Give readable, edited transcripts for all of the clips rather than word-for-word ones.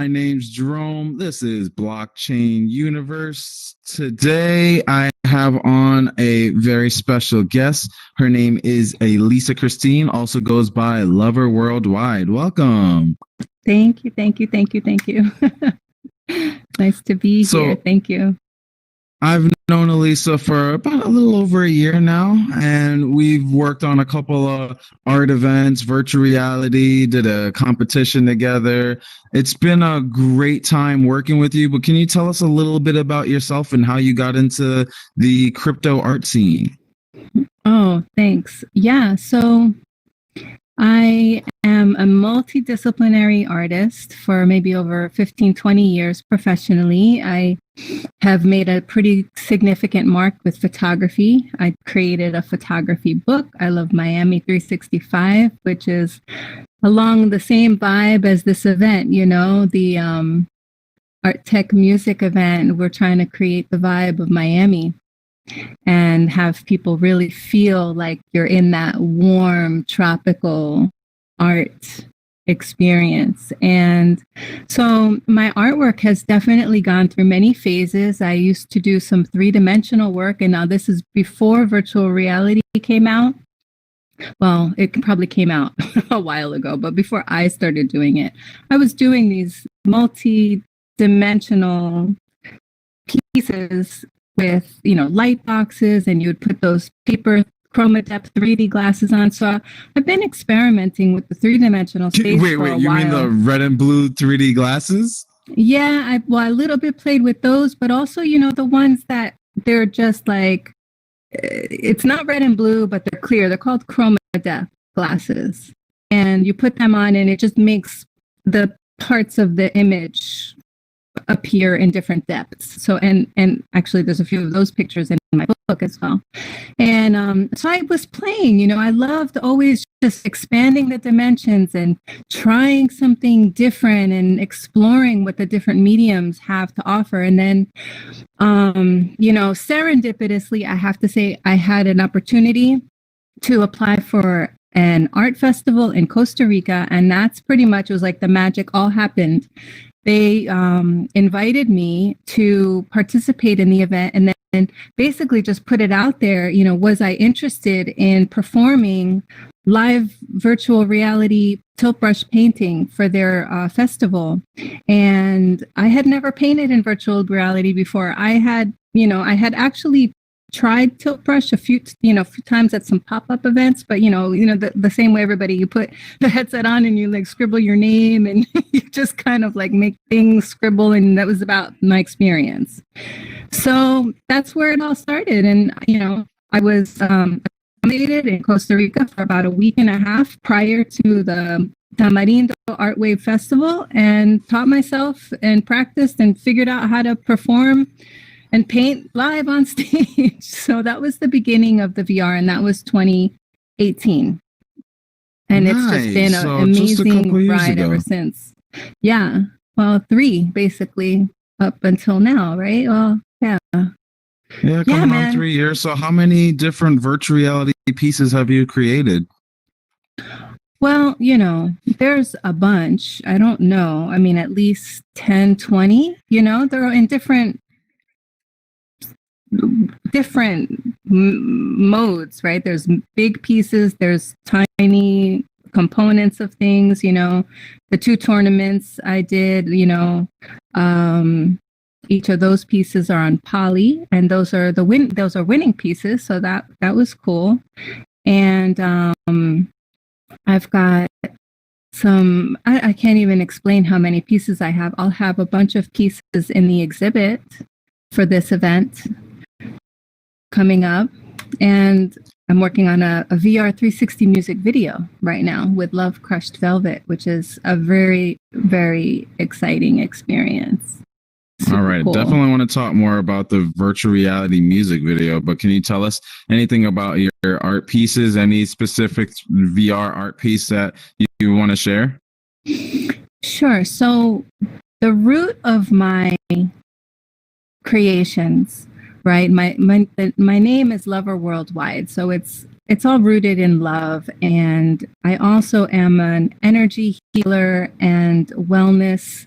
My name's Jerome. This is Blockchain Universe. Today, I have on a very special guest. Her name is Alissa Christine, also goes by LUVRworldwide. Welcome. Thank you, thank you, thank you, thank you. Nice to be here. Thank you. I've known Alissa for about a little over a year now, and we've worked on a couple of art events, virtual reality, did a competition together. It's been a great time working with you, but can you tell us a little bit about yourself and how you got into the crypto art scene? Oh, thanks. Yeah, so I am a multidisciplinary artist for maybe over 15, 20 years professionally. I have made a pretty significant mark with photography. I created a photography book, I Love Miami 365, which is along the same vibe as this event, you know, the Art Tech Music event. We're trying to create the vibe of Miami and have people really feel like you're in that warm tropical art experience. And so my artwork has definitely gone through many phases. I used to do some three-dimensional work, and now this is before virtual reality came out. Well, it probably came out a while ago, but before I started doing it, I was doing these multi-dimensional pieces with, you know, light boxes, and you would put those paper chroma depth 3D glasses on. So I've been experimenting with the three-dimensional space for a while. You mean the red and blue 3D glasses? Yeah, I a little bit played with those, but also, you know, the ones that they're just like, it's not red and blue, but they're clear. They're called chroma depth glasses. And you put them on and it just makes the parts of the image appear in different depths. So, and actually there's a few of those pictures in my book as well. And so I was playing, you know, I loved always just expanding the dimensions and trying something different and exploring what the different mediums have to offer. And then, you know, serendipitously, I have to say, I had an opportunity to apply for an art festival in Costa Rica. And that's pretty much, it was like the magic all happened. They invited me to participate in the event and then basically just put it out there, you know, was I interested in performing live virtual reality tilt brush painting for their festival. And I had never painted in virtual reality before. I had actually tried tilt brush a few times at some pop-up events, but the same way everybody, you put the headset on and you like scribble your name and you just kind of like make things scribble, and that was about my experience. So that's where it all started. And I was accommodated in Costa Rica for about a week and a half prior to the Tamarindo Art Wave Festival, and taught myself and practiced and figured out how to perform and paint live on stage. So that was the beginning of the VR, and that was 2018. And nice. It's just been an amazing ride ever since. Yeah. Well, 3 basically up until now, right? Well, yeah. Yeah, coming on 3 years. So how many different virtual reality pieces have you created? Well, there's a bunch. I don't know. I mean, at least 10, 20, they're in different modes, right? There's big pieces, there's tiny components of things, the 2 tournaments I did, each of those pieces are on poly, and those are winning pieces. So that was cool. And I've got some, I can't even explain how many pieces I have. I'll have a bunch of pieces in the exhibit for this event coming up, and I'm working on a VR 360 music video right now with Love Crushed Velvet, which is a very, very exciting experience. Super all right, cool. Definitely want to talk more about the virtual reality music video, but can you tell us anything about your art pieces, any specific VR art piece that you want to share? Sure. So the root of my creations, right? My name is LUVRworldwide, so it's all rooted in love. And I also am an energy healer and wellness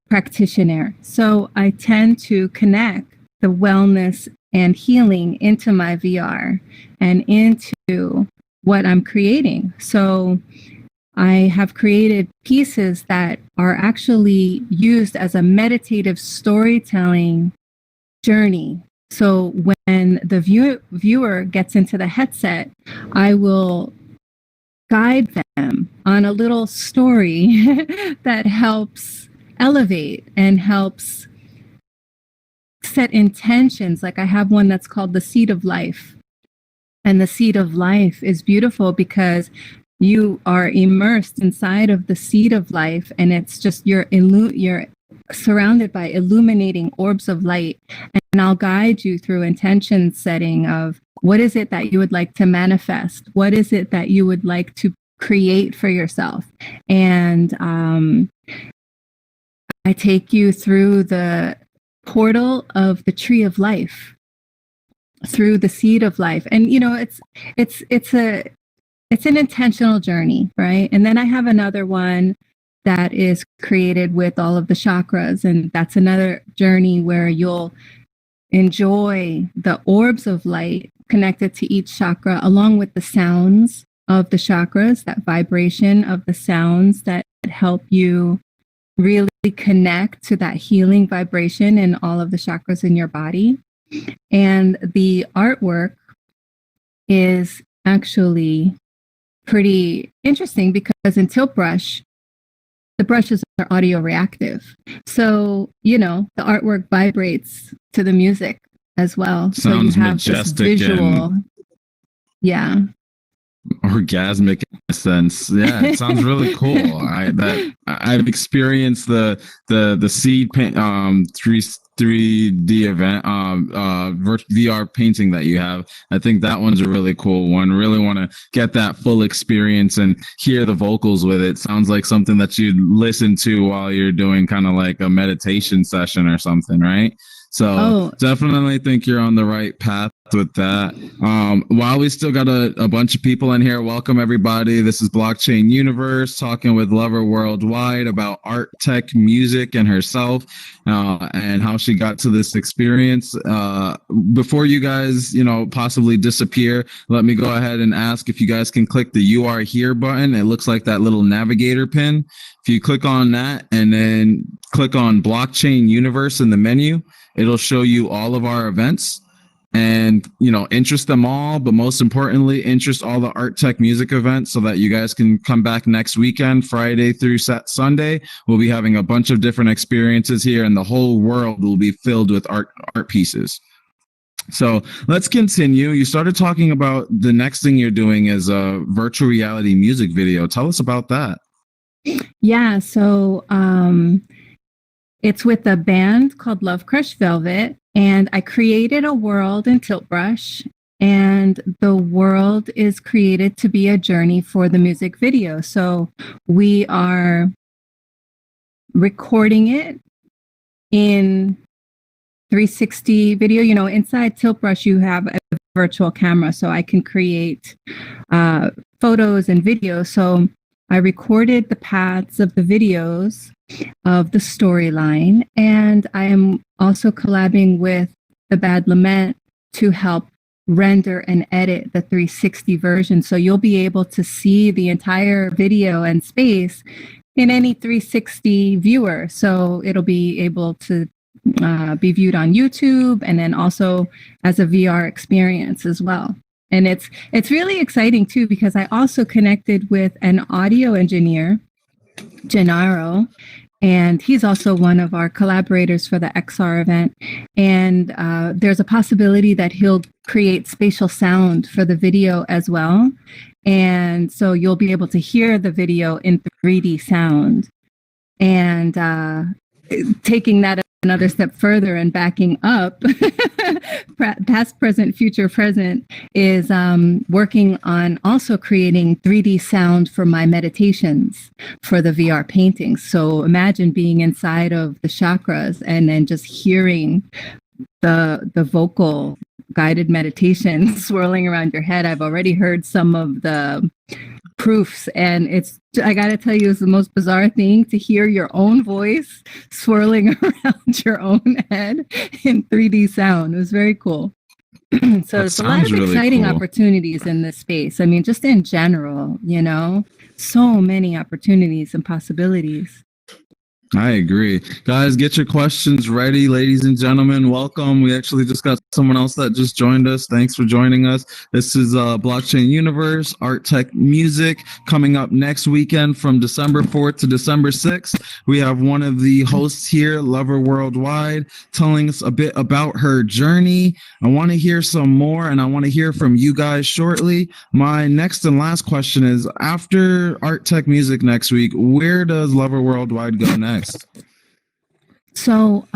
practitioner. So I tend to connect the wellness and healing into my VR and into what I'm creating. So I have created pieces that are actually used as a meditative storytelling journey. So when the viewer gets into the headset, I will guide them on a little story that helps elevate and helps set intentions. Like I have one that's called The Seed of Life. And the seed of life is beautiful because you are immersed inside of the seed of life, and it's just you're surrounded by illuminating orbs of light. And I'll guide you through intention setting of what is it that you would like to manifest? What is it that you would like to create for yourself? And I take you through the portal of the tree of life, through the seed of life. And you know, it's an intentional journey, right? And then I have another one that is created with all of the chakras, and that's another journey where you'll enjoy the orbs of light connected to each chakra, along with the sounds of the chakras, that vibration of the sounds that help you really connect to that healing vibration in all of the chakras in your body. And the artwork is actually pretty interesting because in Tilt Brush, the brushes are audio reactive. So, you know, the artwork vibrates to the music as well. Sounds so you have majestic this visual. Yeah. Orgasmic in a sense. Yeah, it sounds really cool. I've experienced the seed paint 3D event VR painting that you have. I think that one's a really cool one. Really want to get that full experience and hear the vocals with it. Sounds like something that you'd listen to while you're doing kind of like a meditation session or something, right? So definitely think you're on the right path with that. While we still got a bunch of people in here, welcome everybody. This is Blockchain Universe talking with LUVRworldwide about art, tech, music, and herself, and how she got to this experience. Before you guys, possibly disappear, let me go ahead and ask if you guys can click the "You Are Here" button. It looks like that little navigator pin. If you click on that and then click on Blockchain Universe in the menu, it'll show you all of our events and, interest them all. But most importantly, interest all the art, tech, music events so that you guys can come back next weekend, Friday through Sunday. We'll be having a bunch of different experiences here, and the whole world will be filled with art pieces. So let's continue. You started talking about the next thing you're doing is a virtual reality music video. Tell us about that. Yeah. So, it's with a band called Love Crush Velvet, and I created a world in Tilt Brush, and the world is created to be a journey for the music video. So we are recording it in 360 video. Inside Tilt Brush, you have a virtual camera, so I can create photos and videos. So I recorded the paths of the videos of the storyline, and I am also collabing with The Bad Lament to help render and edit the 360 version. So you'll be able to see the entire video and space in any 360 viewer. So it'll be able to be viewed on YouTube and then also as a VR experience as well. And it's really exciting too, because I also connected with an audio engineer, Gennaro, and he's also one of our collaborators for the XR event. And there's a possibility that he'll create spatial sound for the video as well. And so you'll be able to hear the video in 3D sound. And taking that another step further and backing up, past, present, future, present, is working on also creating 3D sound for my meditations for the VR paintings. So imagine being inside of the chakras and then just hearing the vocal guided meditation swirling around your head. I've already heard some of the proofs, and I gotta tell you, it's the most bizarre thing to hear your own voice swirling around your own head in 3D sound. It was very cool. So there's a lot of exciting opportunities in this space. I mean, just in general, so many opportunities and possibilities. I agree. Guys, get your questions ready. Ladies and gentlemen, welcome. We actually just got someone else that just joined us. Thanks for joining us. This is Blockchain Universe, Art Tech Music, coming up next weekend from December 4th to December 6th. We have one of the hosts here, LUVRworldwide, telling us a bit about her journey. I want to hear some more, and I want to hear from you guys shortly. My next and last question is, after Art Tech Music next week, where does LUVRworldwide go next? So,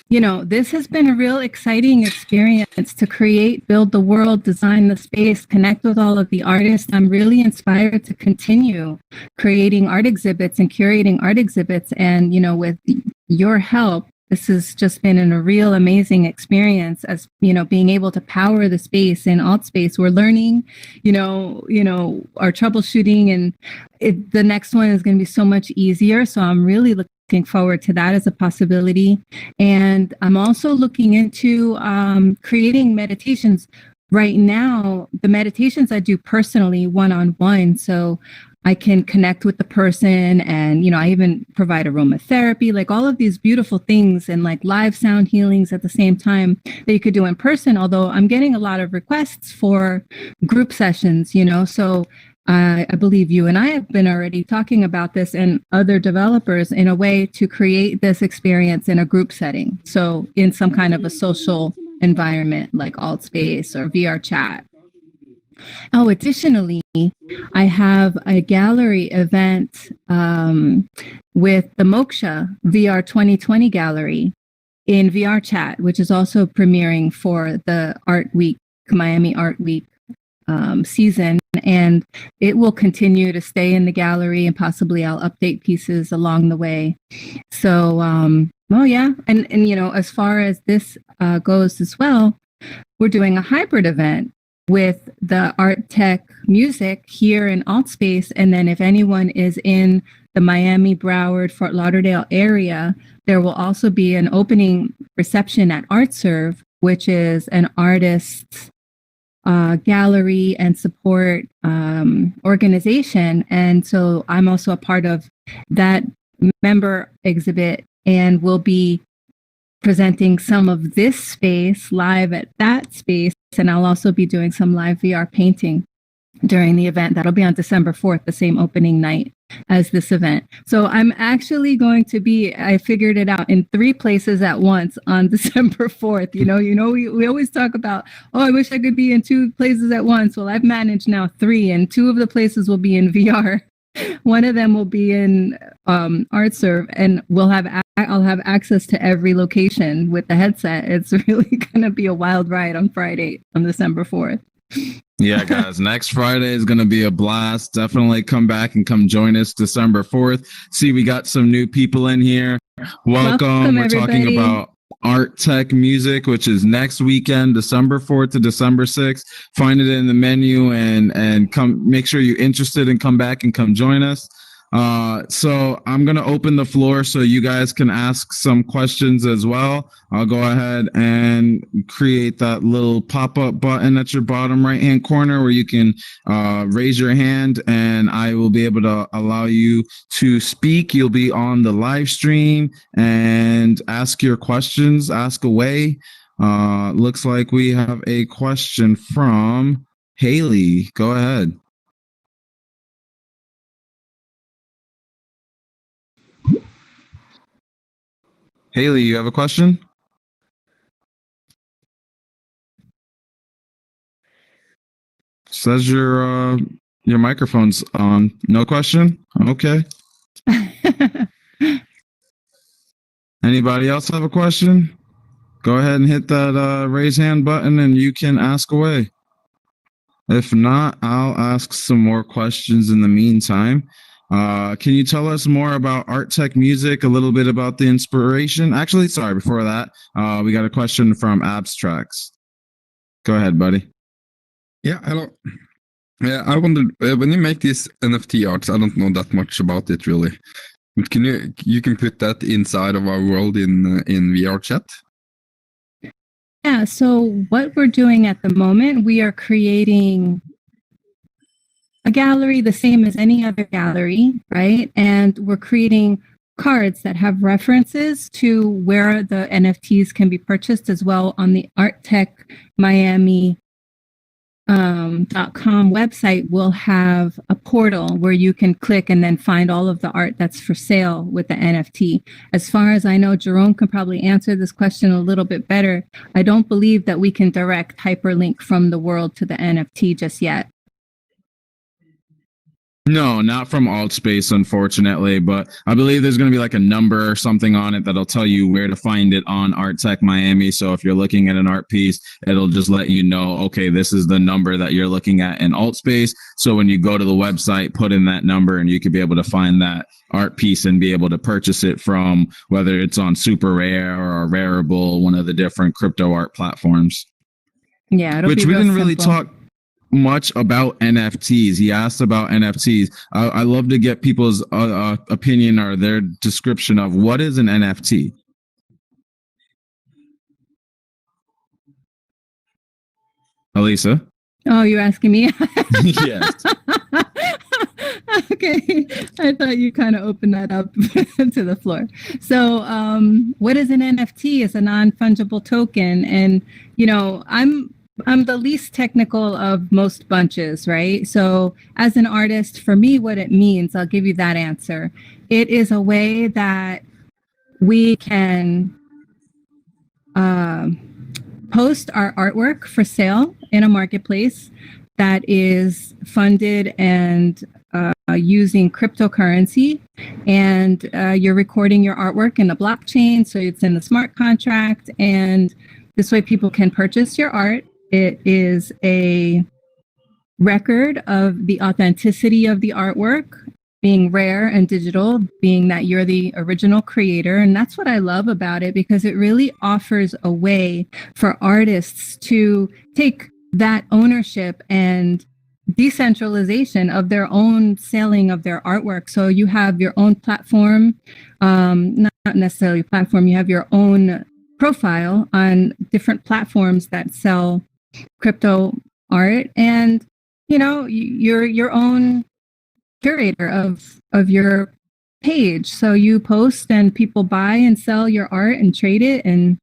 this has been a real exciting experience to create, build the world, design the space, connect with all of the artists. I'm really inspired to continue creating art exhibits and curating art exhibits. And, with your help, this has just been a real amazing experience as, being able to power the space in alt space. We're learning, our troubleshooting, and the next one is going to be so much easier. So I'm really looking forward to that as a possibility. And I'm also looking into creating meditations. Right now, the meditations I do personally, one-on-one. So I can connect with the person, and, I even provide aromatherapy, like all of these beautiful things, and like live sound healings at the same time that you could do in person. Although I'm getting a lot of requests for group sessions, so I believe you and I have been already talking about this, and other developers, in a way to create this experience in a group setting. So in some kind of a social environment like alt space or VR chat. Oh, additionally, I have a gallery event with the Moksha VR 2020 gallery in VR chat, which is also premiering for the Miami Art Week season. And it will continue to stay in the gallery, and possibly I'll update pieces along the way. So, yeah. And as far as this goes as well, we're doing a hybrid event with the Art Tech Music here in Altspace. And then if anyone is in the Miami, Broward, Fort Lauderdale area, there will also be an opening reception at ArtServe, which is an artist's gallery and support organization. And so I'm also a part of that member exhibit, and will be presenting some of this space live at that space. And I'll also be doing some live VR painting during the event. That'll be on December 4th, the same opening night as this event. So I'm actually going to be, I figured it out, in 3 places at once on December 4th. We always talk about, I wish I could be in 2 places at once. Well, I've managed now 3, and 2 of the places will be in VR. One of them will be in ArtServe, and I'll have access to every location with the headset. It's really going to be a wild ride on Friday, on December 4th. Yeah, guys, next Friday is going to be a blast. Definitely come back and come join us December 4th. See, we got some new people in here. Welcome. We're everybody. Talking about Art Tech Music, which is next weekend, December 4th to December 6th. Find it in the menu, and come. Make sure you're interested and come back and come join us. So I'm going to open the floor so you guys can ask some questions as well. I'll go ahead and create that little pop-up button at your bottom right-hand corner where you can raise your hand, and I will be able to allow you to speak. You'll be on the live stream and ask your questions, ask away. Looks like we have a question from Haley. Go ahead. Haley, you have a question? Says your microphone's on. No question? Okay. Anybody else have a question? Go ahead and hit that raise hand button, and you can ask away. If not, I'll ask some more questions in the meantime. Can you tell us more about Art Tech Music, a little bit about the inspiration? Actually, sorry, before that, we got a question from Abstracts. Go ahead, buddy. Yeah, hello. Yeah, I wondered when you make these NFT arts, I don't know that much about it really. But can you can put that inside of our world in VR chat? Yeah, so what we're doing at the moment, we are creating a gallery the same as any other gallery, right? And we're creating cards that have references to where the NFTs can be purchased as well on the ArtTechMiami.com website will have a portal where you can click and then find all of the art that's for sale with the NFT. As far as I know, Jerome can probably answer this question a little bit better. I don't believe that we can direct hyperlink from the world to the NFT just yet. No, not from AltSpace, unfortunately, but I believe there's going to be like a number or something on it that'll tell you where to find it on Art Tech Miami. So if you're looking at an art piece, it'll just let you know, okay, this is the number that you're looking at in AltSpace. So when you go to the website, put in that number and you could be able to find that art piece and be able to purchase it from whether it's on Super Rare or Rareable, one of the different crypto art platforms. Yeah, it'll which be we real didn't really simple. talk much about NFTs. He asked about NFTs. I love to get people's opinion or their description of what is an NFT. Alissa? Oh, you're asking me? Yes. Okay. I thought you kind of opened that up to the floor. So, what is an NFT? It's a non-fungible token. And, you know, I'm the least technical of most bunches, right? So as an artist, for me, what it means, I'll give you that answer. It is a way that we can post our artwork for sale in a marketplace that is funded and using cryptocurrency, and you're recording your artwork in the blockchain, so it's in the smart contract, and this way people can purchase your art. It is a record of the authenticity of the artwork, being rare and digital, being that you're the original creator. And that's what I love about it, because it really offers a way for artists to take that ownership and decentralization of their own selling of their artwork. So you have your own platform, not necessarily platform, you have your own profile on different platforms that sell crypto art, and you know, you're your own curator of your page. So you post and people buy and sell your art and trade it, and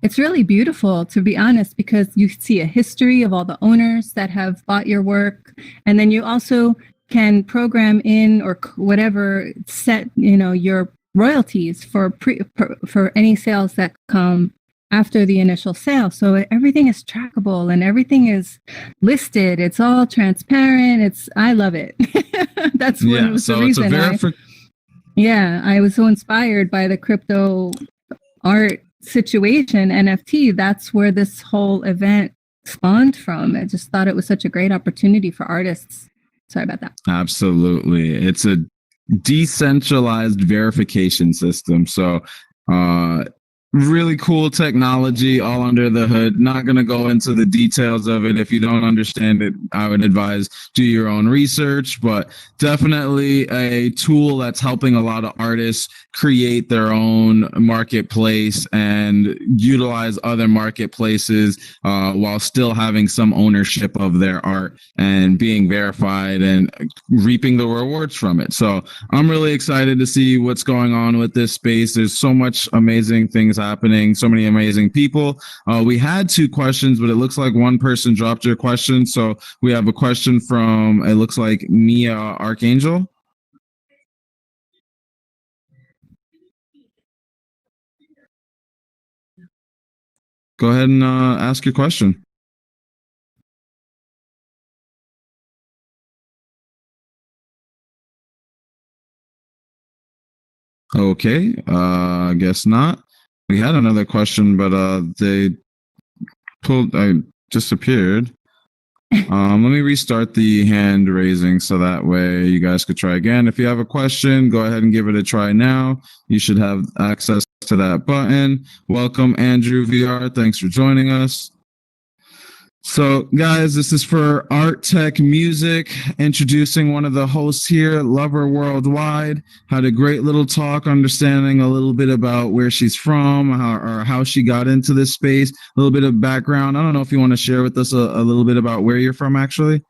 it's really beautiful, to be honest, because you see a history of all the owners that have bought your work, and then you also can program in or whatever set, you know, your royalties for any sales that come after the initial sale. So everything is trackable and everything is listed. It's all transparent. I love it. That's one of the reason I was so inspired by the crypto art situation, NFT. That's where this whole event spawned from. I just thought it was such a great opportunity for artists. Sorry about that. Absolutely. It's a decentralized verification system. So, really cool technology all under the hood. Not going to go into the details of it. If you don't understand it, I would advise do your own research, but definitely a tool that's helping a lot of artists create their own marketplace and utilize other marketplaces while still having some ownership of their art and being verified and reaping the rewards from it. So I'm really excited to see what's going on with this space. There's so much amazing things happening, so many amazing people. We had 2 questions, but it looks like one person dropped your question. So we have a question from, it looks like Mia Archangel. Go ahead and ask your question. Okay, I guess not. We had another question, but they disappeared. Let me restart the hand raising so that way you guys could try again. If you have a question, go ahead and give it a try now. You should have access to that button. Welcome, Andrew VR. Thanks for joining us. So, guys, this is for Art Tech Music, introducing one of the hosts here, Lover Worldwide. Had a great little talk, understanding a little bit about where she's from, how she got into this space, a little bit of background. I don't know if you want to share with us a little bit about where you're from, actually.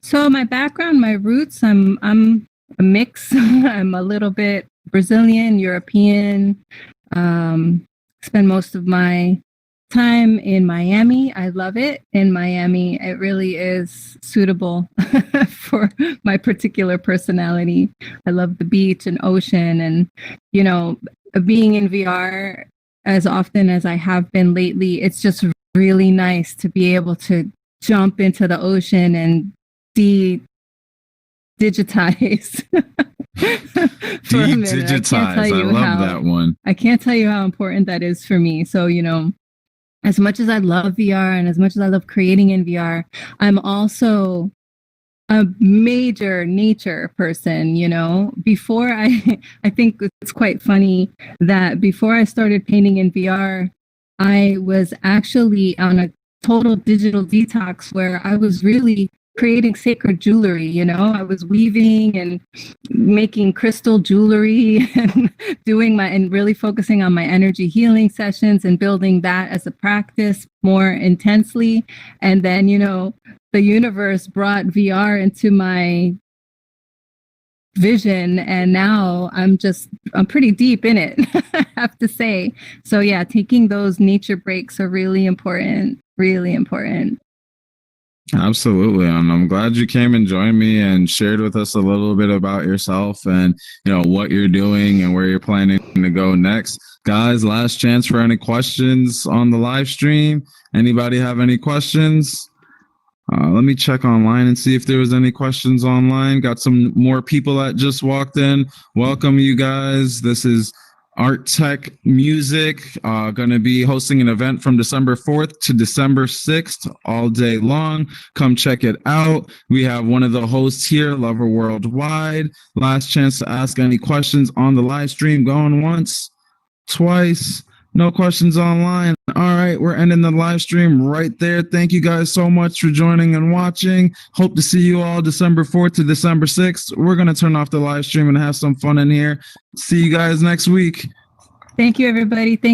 So my background, my roots, I'm a mix. I'm a little bit Brazilian, European. Spend most of my time in Miami. I love it. In Miami, it really is suitable for my particular personality. I love the beach and ocean, and being in VR as often as I have been lately, it's just really nice to be able to jump into the ocean and digitize. Digitize. I love that one. I can't tell you how important that is for me. So, as much as I love VR and as much as I love creating in VR, I'm also a major nature person. Before I think it's quite funny that before I started painting in VR, I was actually on a total digital detox where I was really creating sacred jewelry. I was weaving and making crystal jewelry and and really focusing on my energy healing sessions and building that as a practice more intensely. And then, the universe brought VR into my vision, and now I'm pretty deep in it, I have to say. So yeah, taking those nature breaks are really important. Absolutely. And I'm glad you came and joined me and shared with us a little bit about yourself and, what you're doing and where you're planning to go next. Guys, last chance for any questions on the live stream. Anybody have any questions? Let me check online and see if there was any questions online. Got some more people that just walked in. Welcome, you guys. This is Art Tech Music, going to be hosting an event from December 4th to December 6th all day long. Come check it out. We have one of the hosts here, Lover Worldwide. Last chance to ask any questions on the live stream. Going once, twice. No questions online. All right, we're ending the live stream right there. Thank you guys so much for joining and watching. Hope to see you all December 4th to December 6th. We're going to turn off the live stream and have some fun in here. See you guys next week. Thank you, everybody.